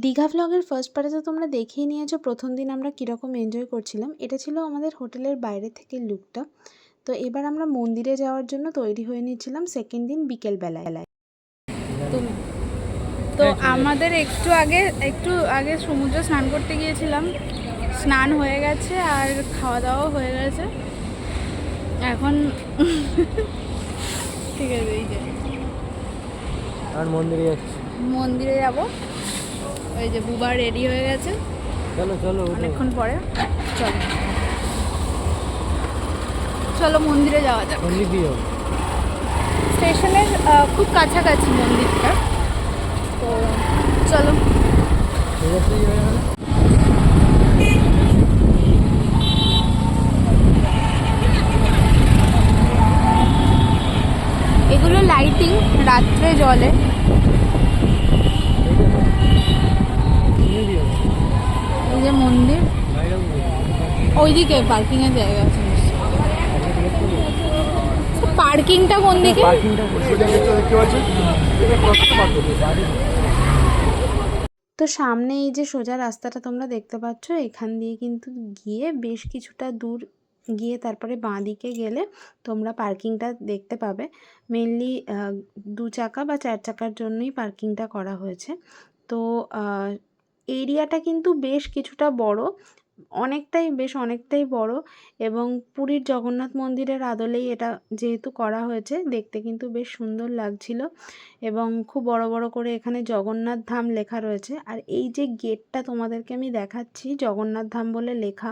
Digha ভ্লগের first পার্টে তো তোমরা দেখেই নিয়েছো প্রথম দিন আমরা কীরকম এনজয় করছিলাম। এটা ছিল আমাদের হোটেলের বাইরে থেকে লুকটা। তো এবার আমরা মন্দিরে যাওয়ার জন্য তৈরি হয়ে নিয়েছিলাম সেকেন্ড দিন বিকেলবেলায়। তো তো আমাদের একটু আগে সমুদ্রে স্নান করতে গিয়েছিলাম, স্নান হয়ে গেছে আর খাওয়া দাওয়াও হয়ে গেছে। এখন ঠিক আছে, এই যে আর মন্দিরে যাব। ওই যে বুবা রেডি হয়ে গেছে, চলো চলো অনেকক্ষণ পরে। চলো চলো মন্দিরে যাওয়া যাক। স্টেশনের খুব কাছাকাছি মন্দিরটা, তো চলো। এগুলো লাইটিং রাত্রে জ্বলে। এই যে মন্দির, ওইদিকে পার্কিং এর জায়গা আছে। পার্কিংটা কোন দিকে? তো সামনে এই যে সোজা রাস্তাটা তোমরা দেখতে পাচ্ছ, এখান দিয়ে কিন্তু গিয়ে বেশ কিছুটা দূর গিয়ে তারপরে বাঁ দিকে গেলে তোমরা পার্কিংটা দেখতে পাবে। মেনলি 2 চাকা বা 4 চাকার জন্যই পার্কিংটা করা হয়েছে। তো এরিয়াটা কিন্তু বেশ কিছুটা বড়, অনেকটাই বড়, এবং পুরীর জগন্নাথ মন্দিরের আদলেই এটা যেহেতু করা হয়েছে, দেখতে কিন্তু বেশ সুন্দর লাগছিল। এবং খুব বড় বড় করে এখানে জগন্নাথ ধাম লেখা রয়েছে। আর এই যে গেটটা তোমাদেরকে আমি দেখাচ্ছি, জগন্নাথ ধাম বলে লেখা,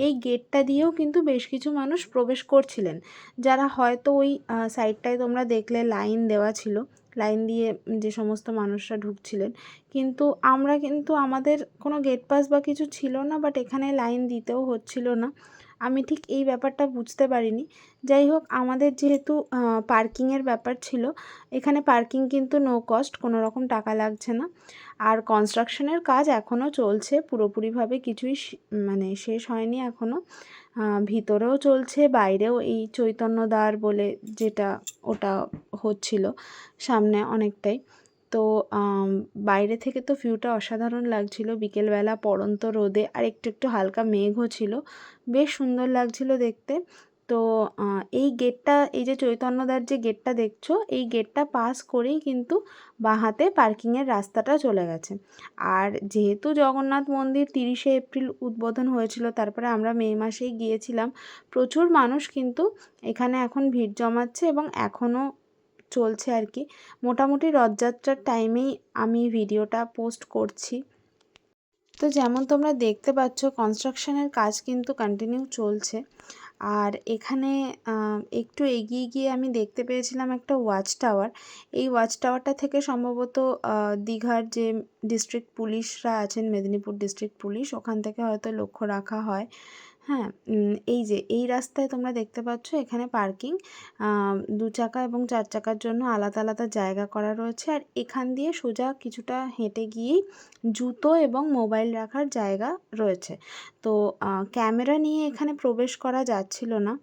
এই গেটটা দিয়েও কিন্তু বেশ কিছু মানুষ প্রবেশ করছিলেন, যারা হয়তো ওই সাইডটায় তোমরা দেখলে লাইন দেওয়া ছিল, লাইন দিয়ে যে সমস্ত মানুষরা ঢুকছিলেন। কিন্তু আমরা কিন্তু আমাদের কোনো গেট পাস বা কিছু ছিল না, বাট এখানে লাইন দিতেও হচ্ছিল না। আমি ঠিক এই ব্যাপারটা বুঝতে পারিনি। যাই হোক, আমাদের যেহেতু পার্কিংয়ের ব্যাপার ছিল, এখানে পার্কিং কিন্তু নো কস্ট, কোনো রকম টাকা লাগছে না। আর কনস্ট্রাকশনের কাজ এখনও চলছে, পুরোপুরিভাবে কিছুই মানে শেষ হয়নি এখনও। ভিতরেও চলছে, বাইরেও এই চৈতন্যদ্বার বলে যেটা, ওটা হচ্ছিল সামনে অনেকটাই। তো বাইরে থেকে তো ভিউটা অসাধারণ লাগছিল, বিকেলবেলা পড়ন্ত রোদে, আর একটু হালকা মেঘও ছিল, বেশ সুন্দর লাগছিল দেখতে। তো এই গেটটা, এই যে চৈতন্যদ্বার যে গেটটা দেখছো, এই গেটটা পাস করেই কিন্তু বাঁহাতে পার্কিংয়ের রাস্তাটা চলে গেছে। আর যেহেতু জগন্নাথ মন্দির 30শে এপ্রিল উদ্বোধন হয়েছিল, তারপরে আমরা মে মাসেই গিয়েছিলাম, প্রচুর মানুষ কিন্তু এখানে এখন ভিড় জমাচ্ছে এবং এখনও চলছে আর কি। মোটামুটি রথযাত্রার টাইমেই আমি ভিডিওটা পোস্ট করছি। তো যেমন তোমরা দেখতে পাচ্ছ, কনস্ট্রাকশনের কাজ কিন্তু কন্টিনিউ চলছে। আর এখানে একটু এগিয়ে গিয়ে আমি দেখতে পেয়েছিলাম একটা ওয়াচ টাওয়ার। এই ওয়াচ টাওয়ারটা থেকে সম্ভবত দীঘার যে ডিস্ট্রিক্ট পুলিশরা আছেন, মেদিনীপুর ডিস্ট্রিক্ট পুলিশ, ওখান থেকে হয়তো লক্ষ্য রাখা হয়। হ্যাঁ, এই যে এই রাস্তায় তোমরা দেখতে পাচ্ছ, এখানে পার্কিং 2 চাকা এবং 4 চাকার জন্য আলাদা আলাদা জায়গা করা রয়েছে। আর এখান দিয়ে সোজা কিছুটা হেঁটে গিয়েই জুতো এবং মোবাইল রাখার জায়গা রয়েছে। তো ক্যামেরা নিয়ে এখানে প্রবেশ করা যাচ্ছিল না।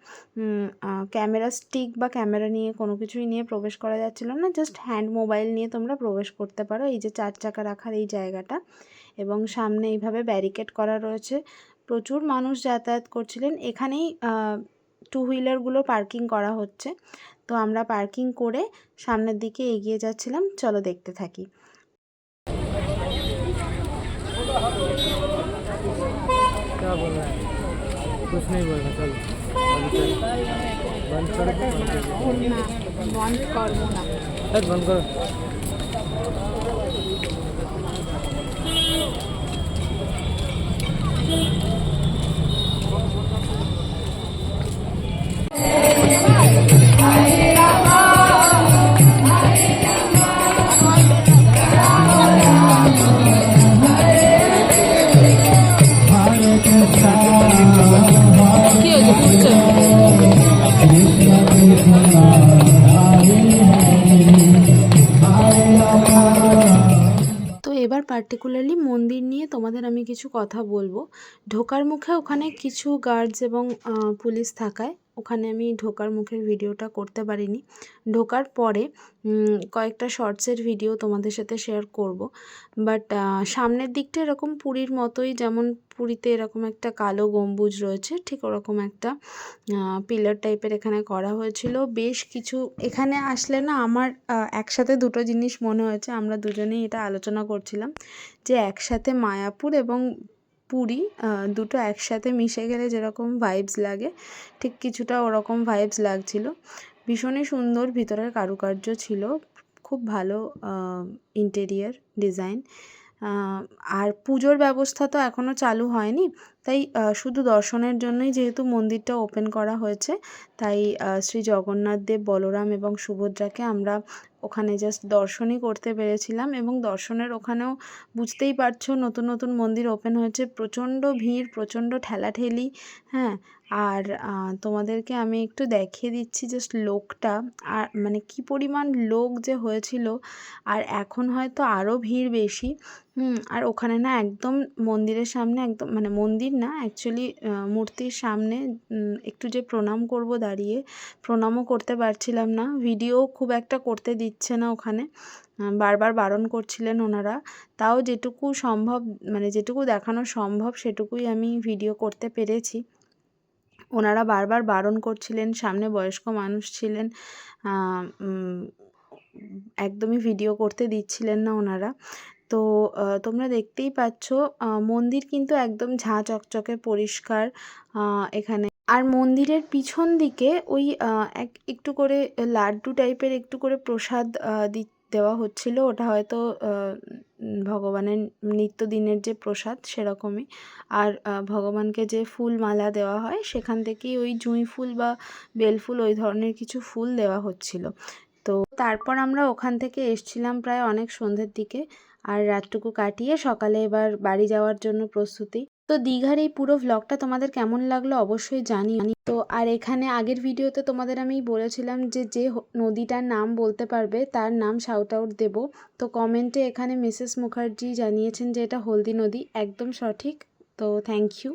ক্যামেরা স্টিক বা ক্যামেরা নিয়ে কোনো কিছুই নিয়ে প্রবেশ করা যাচ্ছিল না, জাস্ট হ্যান্ড মোবাইল নিয়ে তোমরা প্রবেশ করতে পারো এই যে 4 চাকা রাখার এই জায়গাটা। এবং সামনে এইভাবে ব্যারিকেড করা রয়েছে, প্রচুর মানুষ যাতায়াত করছিলেন। এখানেই 2 হুইলারগুলো পার্কিং করা হচ্ছে। তো আমরা পার্কিং করে সামনের দিকে এগিয়ে যাচ্ছিলাম, চলো দেখতে থাকি। क्या बोल रहा है? कुछ नहीं बोल रहा, चलो बंद कर दो। বন্ধ করবো না। बंद करो। কি হয়েছে, ঘুরছে? তো এবার পার্টিকুলারলি মন্দির নিয়ে তোমাদের আমি কিছু কথা বলবো। ঢোকার মুখে ওখানে কিছু গার্ডস এবং পুলিশ থাকায় ওখানে আমি ঢোকার মুখের ভিডিওটা করতে পারিনি। ঢোকার পরে কয়েকটা শর্টসের ভিডিও তোমাদের সাথে শেয়ার করব। বাট সামনের দিকটা এরকম পুরীর মতোই, যেমন পুরীতে এরকম একটা কালো গম্বুজ রয়েছে, ঠিক ওরকম একটা পিলার টাইপের এখানে করা হয়েছিল। বেশ কিছু এখানে আসলে না আমার একসাথে দুটো জিনিস মনে হয়েছে, আমরা দুজনেই এটা আলোচনা করছিলাম যে একসাথে মায়াপুর এবং পুরী দুটো একসাথে মিশে গেলে যেরকম ভাইবস লাগে, ঠিক কিছুটা ওরকম ভাইবস লাগছিল। ভীষণই সুন্দর ভিতরের কারুকার্য ছিল, খুব ভালো ইন্টেরিয়ার ডিজাইন। আর পুজোর ব্যবস্থা তো এখনও চালু হয়নি, তাই শুধু দর্শনের জন্যই যেহেতু মন্দিরটা ওপেন করা হয়েছে, তাই শ্রী জগন্নাথ দেব, বলরাম এবং সুভদ্রাকে আমরা ওখানে জাস্ট দর্শনই করতে পেরেছিলাম। এবং দর্শনের ওখানেও বুঝতেই পারছো নতুন নতুন মন্দির ওপেন হয়েছে, প্রচণ্ড ভিড়, প্রচণ্ড ঠেলাঠেলি। হ্যাঁ, আর তোমাদেরকে আমি একটু দেখিয়ে দিচ্ছি জাস্ট লোকটা, আর মানে কি পরিমাণ লোক যে হয়েছিল। আর এখন হয়তো আরও ভিড় বেশি। আর ওখানে না একদম মন্দিরের সামনে, একদম মানে মন্দির না অ্যাকচুয়ালি মূর্তির সামনে একটু যে প্রণাম করব দাঁড়িয়ে, প্রণামও করতে পারছিলাম না। ভিডিও খুব একটা করতে দিচ্ছে না ওখানে, বারবার বারণ করছিলেন ওনারা। তাও যেটুকু সম্ভব, মানে যেটুকু দেখানো সম্ভব সেটুকুই আমি ভিডিও করতে পেরেছি। ওনারা বারবার বারণ করছিলেন, সামনে বয়স্ক মানুষ ছিলেন, একদমই ভিডিও করতে দিচ্ছিলেন না ওনারা। তো তোমরা দেখতেই পাচ্ছ মন্দির কিন্তু একদম ঝাঁ চকচকে পরিষ্কার এখানে। আর মন্দিরের পিছন দিকে ওই একটু করে লাড্ডু টাইপের একটু করে প্রসাদ দেওয়া হচ্ছিল, ওটা হয়তো ভগবানের নিত্যদিনের যে প্রসাদ সেরকমই। আর ভগবানকে যে ফুল মালা দেওয়া হয় সেখান থেকেই ওই জুঁই ফুল বা বেলফুল ওই ধরনের কিছু ফুল দেওয়া হচ্ছিল। তো তারপর আমরা ওখান থেকে এসছিলাম প্রায় অনেক সন্ধ্যের দিকে, আর রাতটুকু কাটিয়ে সকালে এবার বাড়ি যাওয়ার জন্য প্রস্তুতি। তো দীঘার এই পুরো ভ্লগটা তোমাদের কেমন লাগলো অবশ্যই জানিও। তো আর এখানে আগের ভিডিওতে তোমাদের আমি বলেছিলাম যে যে নদীটার নাম বলতে পারবে তার নাম শাউট আউট দেবো। তো কমেন্টে এখানে মিসেস মুখার্জি জানিয়েছেন যে এটা হলদি নদী, একদম সঠিক। তো থ্যাংক ইউ।